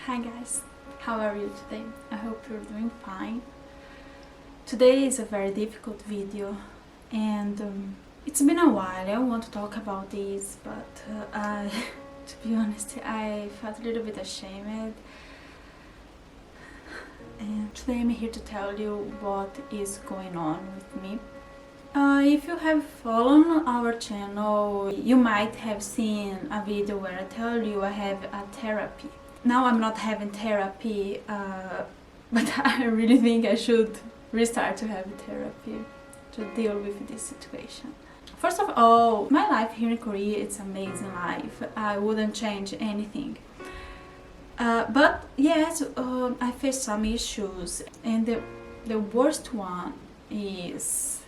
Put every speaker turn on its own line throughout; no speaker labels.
Hi guys, how are you today? I hope you're doing fine. Today is a very difficult video and it's been a while. I want to talk about this, but to be honest, I felt a little bit ashamed. And today I'm here to tell you what is going on with me. If you have followed our channel, you might have seen a video where I tell you I have a therapy. Now I'm not having therapy, but I really think I should restart to have therapy to deal with this situation. First of all, my life here in Korea, it's an amazing life. I wouldn't change anything. But yes, I face some issues, and the worst one is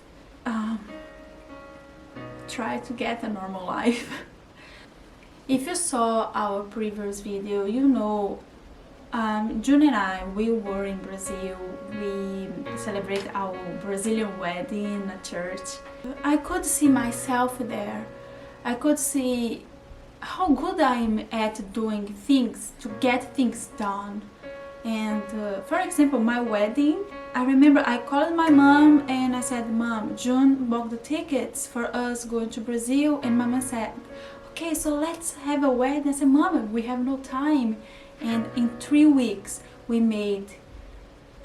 try to get a normal life. If you saw our previous video, you know Jun and I, we were in Brazil. We celebrated our Brazilian wedding in a church. I could see myself there. I could see how good I'm at doing things, to get things done. And for example, my wedding, I remember I called my mom and I said, "Mom, June bought the tickets for us going to Brazil." And Mama said, "Okay, so let's have a wedding." I said, "Mama, we have no time." And in 3 weeks, we made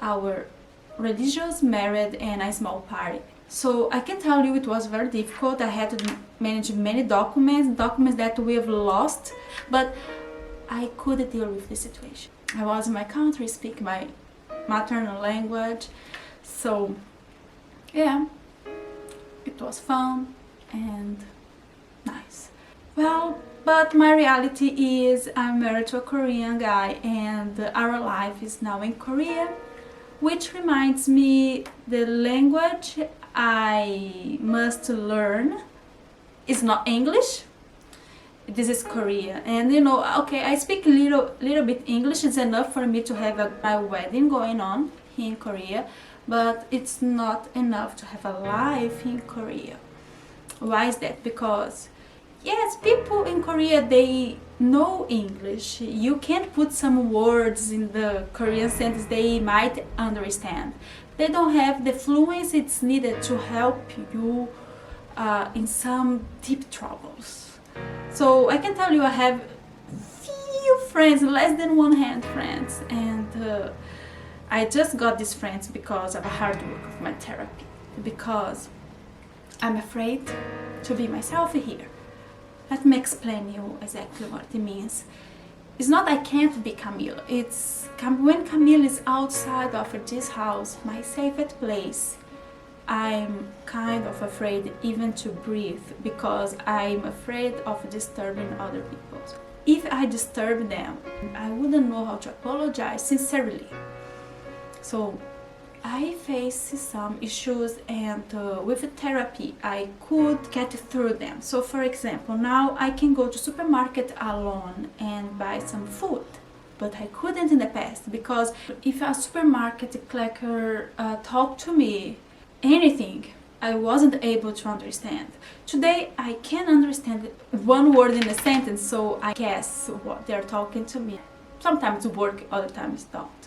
our religious marriage and a small party. So I can tell you it was very difficult. I had to manage many documents that we have lost, but I could deal with the situation. I was in my country, speak my maternal language, so yeah, it was fun and nice. Well, but my reality is I'm married to a Korean guy and our life is now in Korea, which reminds me the language I must learn is not English. This is Korea, and you know, okay, I speak little bit English. It's enough for me to have my wedding going on here in Korea, but it's not enough to have a life in Korea. Why is that? Because yes, people in Korea, they know English. You can't put some words in the Korean sentence they might understand. They don't have the fluency it's needed to help you in some deep troubles. So I can tell you I have few friends, less than 100 friends, and I just got these friends because of the hard work of my therapy, because I'm afraid to be myself here. Let me explain you exactly what it means. It's not I can't be Camille, it's when Camille is outside of this house, my safest place, I'm kind of afraid even to breathe, because I'm afraid of disturbing other people. If I disturb them, I wouldn't know how to apologize sincerely. So I face some issues, and with therapy I could get through them. So for example, now I can go to supermarket alone and buy some food, but I couldn't in the past, because if a supermarket clerk talked to me anything, I wasn't able to understand. Today I can understand one word in a sentence, so I guess what they're talking to me. Sometimes work, other times don't.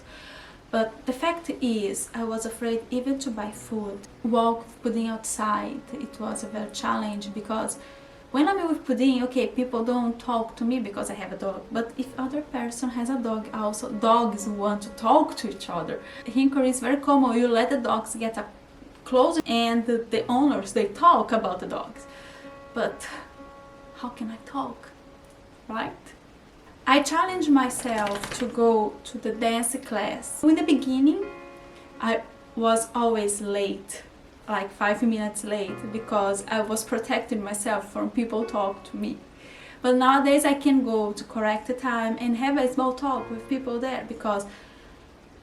But the fact is, I was afraid even to buy food. Walk with pudding outside, it was a very challenge, because when I'm with pudding, okay, people don't talk to me because I have a dog. But if other person has a dog, also dogs want to talk to each other. Here in Korea it's very common, you let the dogs get up close and the owners, they talk about the dogs. But how can I talk, right? I challenged myself to go to the dance class. In the beginning, I was always late, like 5 minutes late, because I was protecting myself from people talk to me. But nowadays I can go to correct the time and have a small talk with people there, because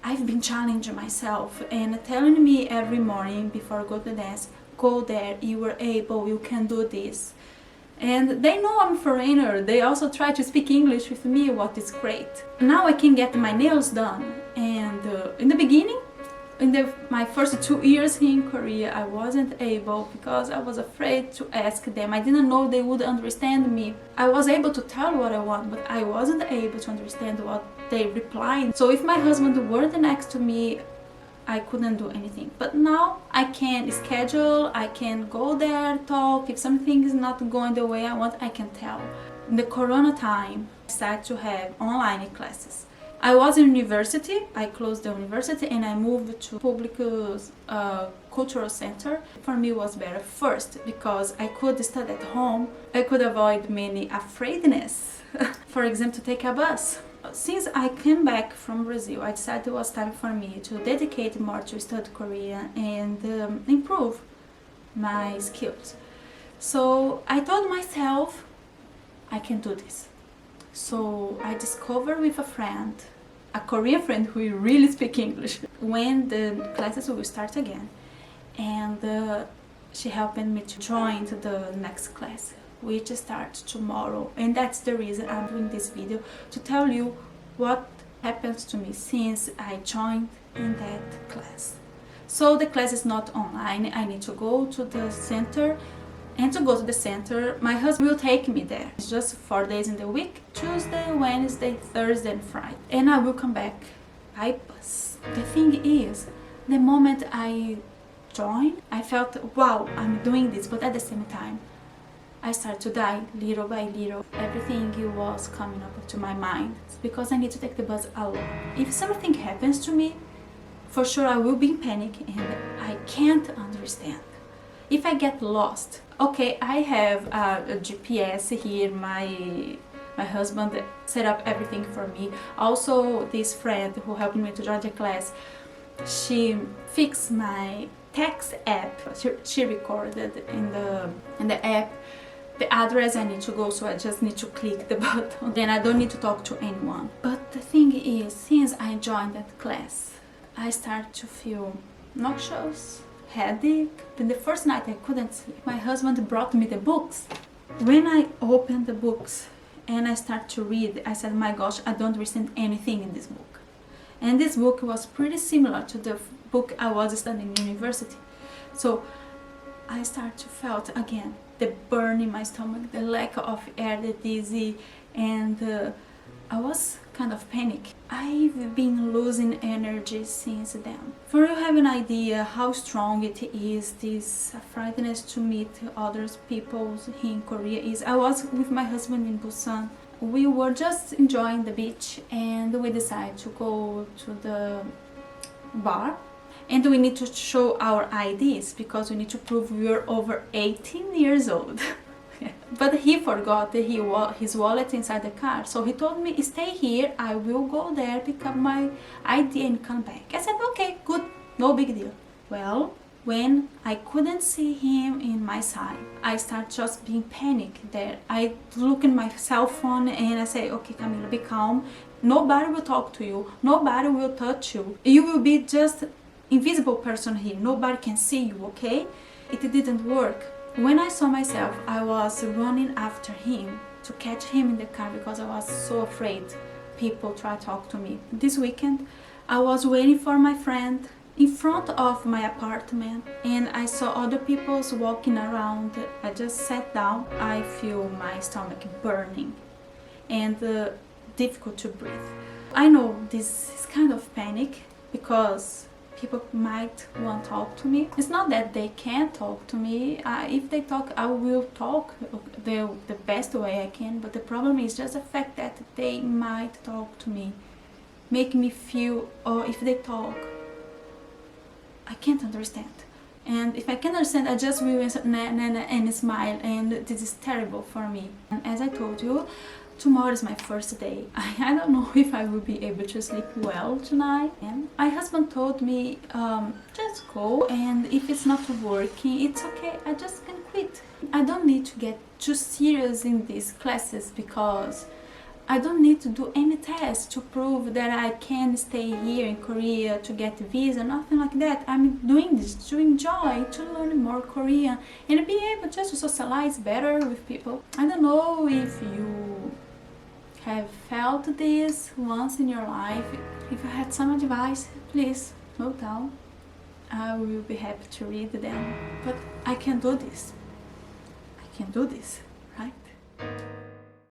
I've been challenging myself and telling me every morning before I go to the dance, go there, you are able, you can do this. And they know I'm foreigner, they also try to speak English with me, what is great. Now I can get my nails done, and in the beginning, in my first 2 years here in Korea, I wasn't able, because I was afraid to ask them. I didn't know they would understand me. I was able to tell what I want, but I wasn't able to understand what they replied. So if my husband weren't next to me, I couldn't do anything. But now I can schedule, I can go there, talk. If something is not going the way I want, I can tell. In the corona time, I started to have online classes. I was in university, I closed the university and I moved to public cultural center. For me it was better first because I could study at home. I could avoid many afraidness. For example, to take a bus. Since I came back from Brazil, I decided it was time for me to dedicate more to study Korean and improve my skills. So I told myself, I can do this. So I discovered with a friend, a Korean friend who really speaks English, when the classes will start again. And she helped me to join the next class, which starts tomorrow. And that's the reason I'm doing this video, to tell you what happens to me since I joined in that class. So the class is not online, I need to go to the center. And to go to the center, my husband will take me there. It's just 4 days in the week, Tuesday, Wednesday, Thursday and Friday. And I will come back by bus. The thing is, the moment I joined, I felt, wow, I'm doing this, but at the same time, I started to die little by little. Everything was coming up to my mind because I need to take the bus alone. If something happens to me, for sure I will be in panic and I can't understand. If I get lost, okay, I have a GPS here, my husband set up everything for me. Also, this friend who helped me to join the class, she fixed my text app. She recorded in the app the address I need to go, so I just need to click the button. Then I don't need to talk to anyone. But the thing is, since I joined that class, I start to feel noxious, headache. Then the first night I couldn't sleep. My husband brought me the books. When I opened the books and I start to read, I said, my gosh, I don't understand anything in this book. And this book was pretty similar to the book I was studying in university. So I start to felt again the burn in my stomach, the lack of air, the dizzy, and I was kind of panic. I've been losing energy since then. For you to have an idea how strong it is, this frightness to meet other people here in Korea is, I was with my husband in Busan. We were just enjoying the beach and we decided to go to the bar. And we need to show our IDs because we need to prove we are over 18 years old. But he forgot his wallet inside the car. So he told me, stay here, I will go there, pick up my ID and come back. I said, okay, good, no big deal. Well, when I couldn't see him in my side, I start just being panicked there. I look in my cell phone and I say, okay, Camila, be calm. Nobody will talk to you. Nobody will touch you. You will be just invisible person here. Nobody can see you, okay? It didn't work. When I saw myself, I was running after him to catch him in the car because I was so afraid people try to talk to me. This weekend, I was waiting for my friend in front of my apartment and I saw other people walking around. I just sat down. I feel my stomach burning and difficult to breathe. I know this is kind of panic because people might want to talk to me. It's not that they can't talk to me. If they talk, I will talk the best way I can. But the problem is just the fact that they might talk to me, make me feel, or if they talk, I can't understand. And if I can't understand, I just will answer and smile, and this is terrible for me. And as I told you, tomorrow is my first day. I don't know if I will be able to sleep well tonight. And my husband told me, just go, and if it's not working, it's okay, I just can quit. I don't need to get too serious in these classes because I don't need to do any tests to prove that I can stay here in Korea to get a visa, nothing like that. I'm doing this to enjoy, to learn more Korean and be able just to socialize better with people. I don't know if you have felt this once in your life. If you had some advice, please note down. I will be happy to read them. But I can do this. I can do this.